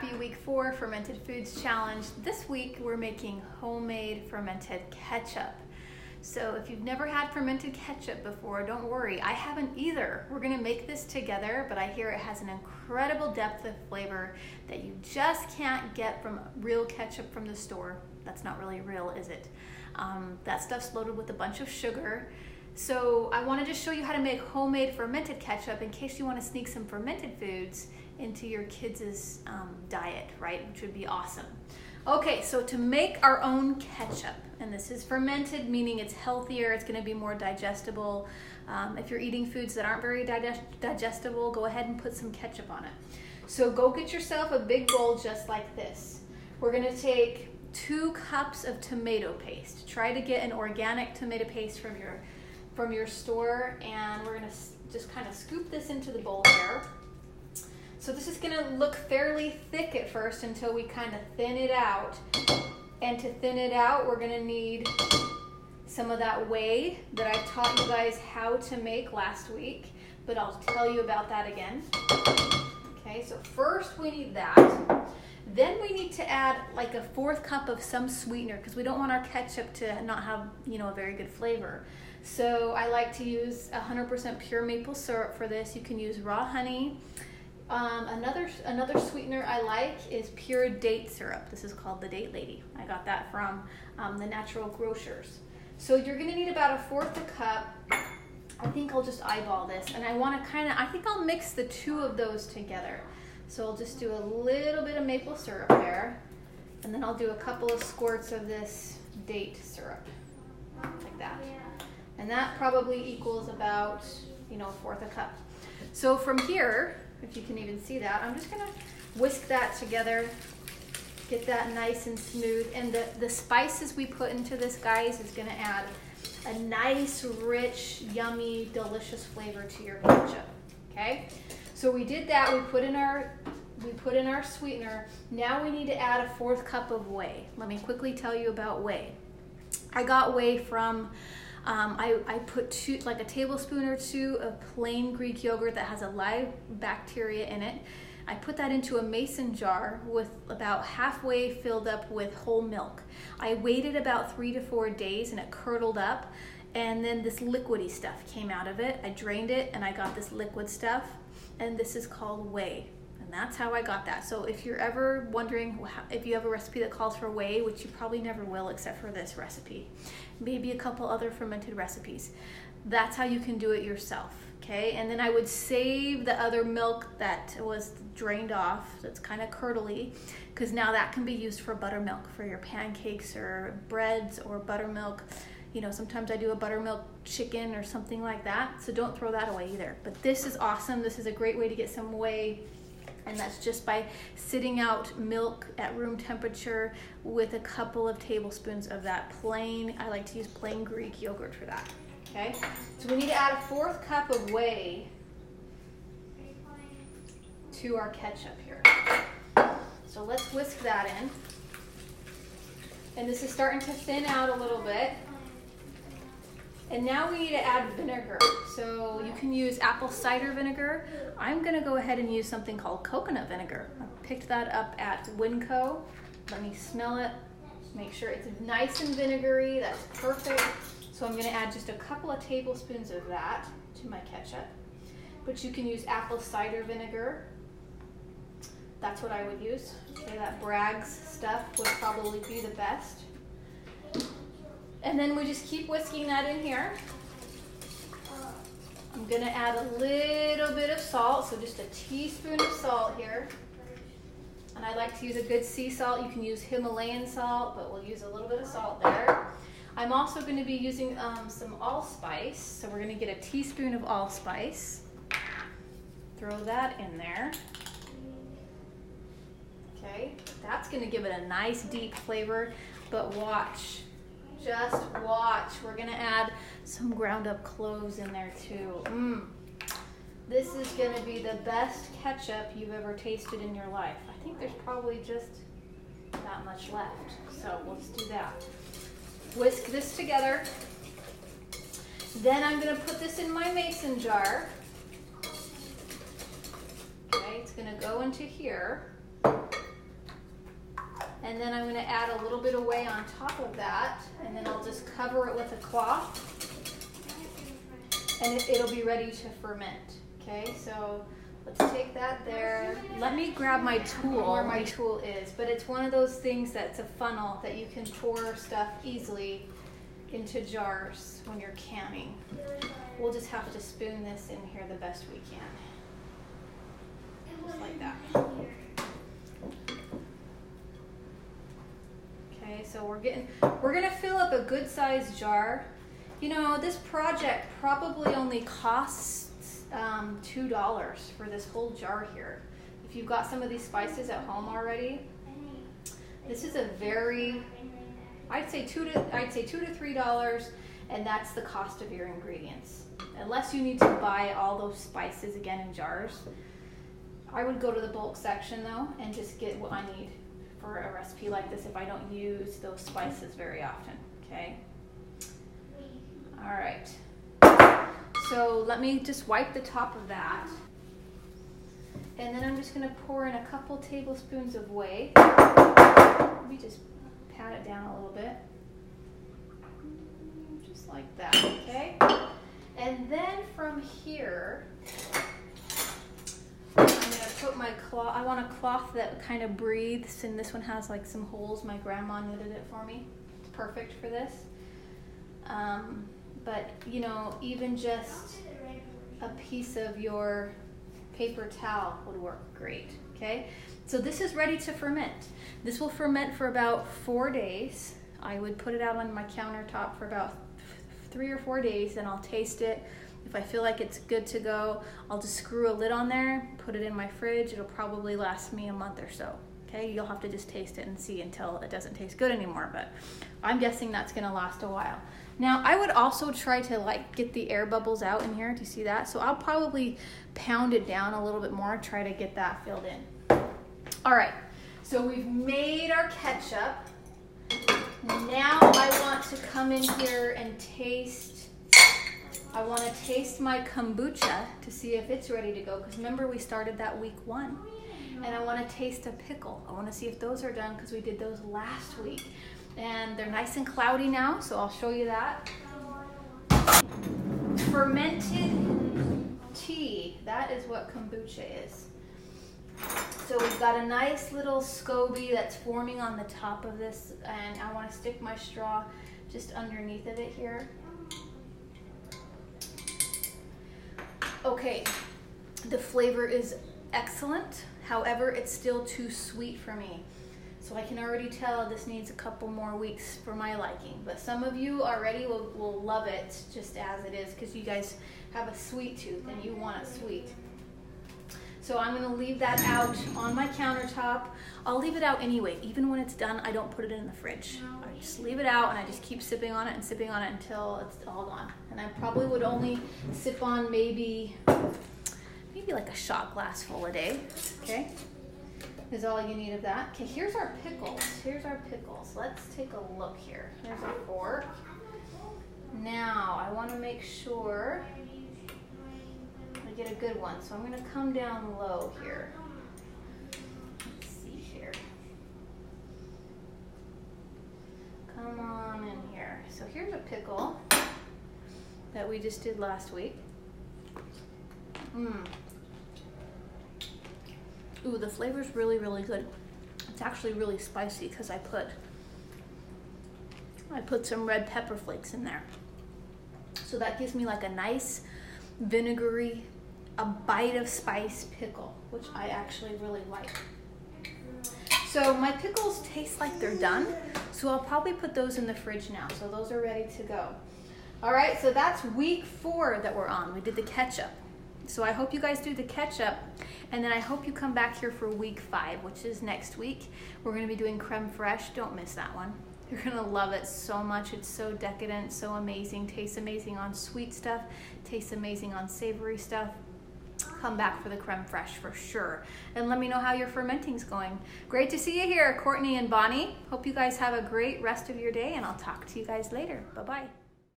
Happy week 4 Fermented Foods Challenge. This week we're making homemade fermented ketchup. So if you've never had fermented ketchup before, don't worry, I haven't either. We're gonna make this together, but I hear it has an incredible depth of flavor that you just can't get from real ketchup from the store. That's not really real, is it? That stuff's loaded with a bunch of sugar. So I wanted to show you how to make homemade fermented ketchup in case you want to sneak some fermented foods into your kids' diet, right? Which would be awesome. Okay, so to make our own ketchup, and this is fermented, meaning it's healthier, it's going to be more digestible. If you're eating foods that aren't very digestible, go ahead and put some ketchup on it. So go get yourself a big bowl just like this. We're going to take 2 cups of tomato paste. Try to get an organic tomato paste from your store, and we're going to just kind of scoop this into the bowl here. So this is going to look fairly thick at first until we kind of thin it out. And to thin it out, we're going to need some of that whey that I taught you guys how to make last week, but I'll tell you about that again. Okay, so first we need that. Then we need to add like a 4th cup of some sweetener because we don't want our ketchup to not have, a very good flavor. So I like to use 100% pure maple syrup for this. You can use raw honey. Another sweetener I like is pure date syrup. This is called the Date Lady. I got that from the Natural Grocers. So you're going to need about a 1/4 cup. I think I'll just eyeball this, and I think I'll mix the 2 of those together. So I'll just do a little bit of maple syrup there, and then I'll do a couple of squirts of this date syrup, like that. And that probably equals about, 1/4 cup. So from here, if you can even see that, I'm just gonna whisk that together, get that nice and smooth. And the spices we put into this, guys, is gonna add a nice, rich, yummy, delicious flavor to your ketchup, okay? So we did that, we put in our sweetener. Now we need to add a 4th cup of whey. Let me quickly tell you about whey. I got whey from, I put a tablespoon or 2 of plain Greek yogurt that has a live bacteria in it. I put that into a mason jar with about halfway filled up with whole milk. I waited about 3 to 4 days and it curdled up, and then this liquidy stuff came out of it. I drained it and I got this liquid stuff, and this is called whey. And that's how I got that. So if you're ever wondering if you have a recipe that calls for whey, which you probably never will except for this recipe, maybe a couple other fermented recipes, that's how you can do it yourself, okay? And then I would save the other milk that was drained off, that's kind of curdly, because now that can be used for buttermilk for your pancakes or breads or buttermilk. Sometimes I do a buttermilk chicken or something like that, so don't throw that away either. But this is awesome. This is a great way to get some whey. And that's just by sitting out milk at room temperature with a couple of tablespoons of that plain, I like to use plain Greek yogurt for that, okay? So we need to add a 4th cup of whey to our ketchup here. So let's whisk that in. And this is starting to thin out a little bit. And now we need to add vinegar. So you can use apple cider vinegar. I'm gonna go ahead and use something called coconut vinegar. I picked that up at Winco. Let me smell it. Make sure it's nice and vinegary. That's perfect. So I'm gonna add just a couple of tablespoons of that to my ketchup. But you can use apple cider vinegar. That's what I would use. Okay, that Bragg's stuff would probably be the best. And then we just keep whisking that in here. I'm gonna add a little bit of salt, so just a teaspoon of salt here. And I like to use a good sea salt. You can use Himalayan salt, but we'll use a little bit of salt there. I'm also gonna be using some allspice. So we're gonna get a teaspoon of allspice. Throw that in there. Okay, that's gonna give it a nice deep flavor, but watch. Just watch. We're gonna add some ground up cloves in there too. This is gonna be the best ketchup you've ever tasted in your life. I think there's probably just that much left. So let's do that. Whisk this together. Then I'm gonna put this in my mason jar. Okay, it's gonna go into here. And then I'm gonna add a little bit of whey on top of that, and then I'll just cover it with a cloth, and it'll be ready to ferment. Okay, so let's take that there. Let me grab my tool where my tool is, but it's one of those things that's a funnel that you can pour stuff easily into jars when you're canning. We'll just have to spoon this in here the best we can. Just like that. Okay, so we're gonna fill up a good sized jar. You know, this project probably only costs $2 for this whole jar here. If you've got some of these spices at home already, this is a very, I'd say $2 to $3, and that's the cost of your ingredients. Unless you need to buy all those spices again in jars. I would go to the bulk section though and just get what I need for a recipe like this if I don't use those spices very often, okay? All right. So let me just wipe the top of that. And then I'm just gonna pour in a couple tablespoons of whey. Let me just pat it down a little bit. Just like that, okay? And then from here, I'm gonna put my cloth. I want a cloth that kind of breathes, and this one has like some holes. My grandma knitted it for me. It's perfect for this. But you know, even just a piece of your paper towel would work great, okay? So this is ready to ferment. This will ferment for about 4 days. I would put it out on my countertop for about 3 or 4 days, and I'll taste it. If I feel like it's good to go, I'll just screw a lid on there, put it in my fridge. It'll probably last me a month or so, okay? You'll have to just taste it and see until it doesn't taste good anymore, but I'm guessing that's gonna last a while. Now, I would also try to like get the air bubbles out in here. Do you see that? So I'll probably pound it down a little bit more, try to get that filled in. All right, so we've made our ketchup. Now I want to come in here and taste. I want to taste my kombucha to see if it's ready to go, because remember we started that week 1. And I want to taste a pickle. I want to see if those are done, because we did those last week. And they're nice and cloudy now, so I'll show you that. Fermented tea, that is what kombucha is. So we've got a nice little SCOBY that's forming on the top of this, and I want to stick my straw just underneath of it here. Okay, the flavor is excellent. However, it's still too sweet for me. So I can already tell this needs a couple more weeks for my liking. But some of you already will love it just as it is, because you guys have a sweet tooth and you want it sweet. So I'm gonna leave that out on my countertop. I'll leave it out anyway. Even when it's done, I don't put it in the fridge. I just leave it out and I just keep sipping on it and sipping on it until it's all gone. And I probably would only sip on maybe like a shot glass full a day, okay? Is all you need of that. Okay, here's our pickles. Here's our pickles. Let's take a look here. Here's our fork. Now, I wanna make sure I get a good one. So I'm gonna come down low here. Let's see here. Come on in here. So here's a pickle that we just did last week. Ooh, the flavor's really, really good. It's actually really spicy because I put some red pepper flakes in there. So that gives me like a nice vinegary, a bite of spice pickle, which I actually really like. So my pickles taste like they're done, so I'll probably put those in the fridge now. So those are ready to go. All right, so that's week 4 that we're on. We did the ketchup. So I hope you guys do the ketchup, and then I hope you come back here for week 5, which is next week. We're gonna be doing creme fraiche. Don't miss that one. You're gonna love it so much. It's so decadent, so amazing. Tastes amazing on sweet stuff. Tastes amazing on savory stuff. Come back for the creme fraiche for sure. And let me know how your fermenting's going. Great to see you here, Courtney and Bonnie. Hope you guys have a great rest of your day, and I'll talk to you guys later. Bye-bye.